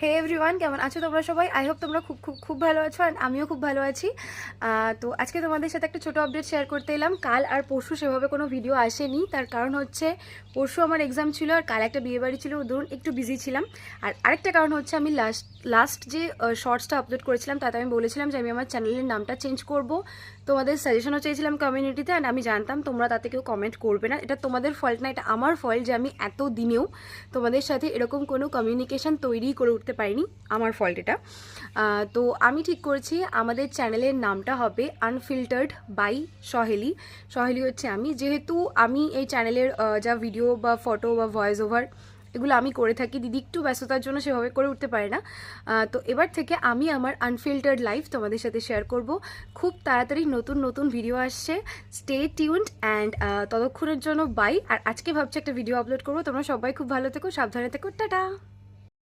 হে everyone, কেমন আছো তোমরা সবাই? আই হোপ তোমরা খুব খুব খুব ভালো আছো, অ্যান্ড আমিও খুব ভালো আছি। তো আজকে তোমাদের সাথে একটা ছোটো আপডেট শেয়ার করতে এলাম। কাল আর পরশু সেভাবে কোনো ভিডিও আসেনি, তার কারণ হচ্ছে পরশু আমার এক্সাম ছিল আর কাল একটা বিয়েবাড়ি ছিল, ধরুন একটু বিজি ছিলাম। আর আরেকটা কারণ হচ্ছে আমি লাস্ট যে শর্টসটা আপলোড করেছিলাম তাতে আমি বলেছিলাম যে আমি আমার চ্যানেলের নামটা চেঞ্জ করব। তোমাদের সাজেশনও চেয়েছিলাম কমিউনিটিতে, অ্যান্ড আমি জানতাম তোমরা তাতে কেউ কমেন্ট করবে না। এটা তোমাদের ফল্ট না, এটা আমার ফল্ট যে আমি এত দিনেও তোমাদের সাথে এরকম কোনো কমিউনিকেশন তৈরি করে উঠতে পারিনি। আমার ফল্ট এটা। তো আমি ঠিক করেছি আমাদের চ্যানেলের নামটা হবে আনফিল্টার্ড বাই সহেলি। সহেলি হচ্ছে আমি, যেহেতু আমি এই চ্যানেলের যা ভিডিও বা ফটো বা ভয়েস ওভার এগুলো আমি করে থাকি, দিদি একটু ব্যস্ততার জন্য সেভাবে করে উঠতে পারে না। তো এবার থেকে আমি আমার আনফিল্টার্ড লাইফ তোমাদের সাথে শেয়ার করব। খুব তাড়াতাড়ি নতুন নতুন ভিডিও আসছে, স্টে টিউনড, অ্যান্ড ততক্ষণের জন্য বাই। আর আজকে ভাবছি একটা ভিডিও আপলোড করবো। তোমরা সবাই খুব ভালো থেকো, সাবধানে থেকো, টাটা।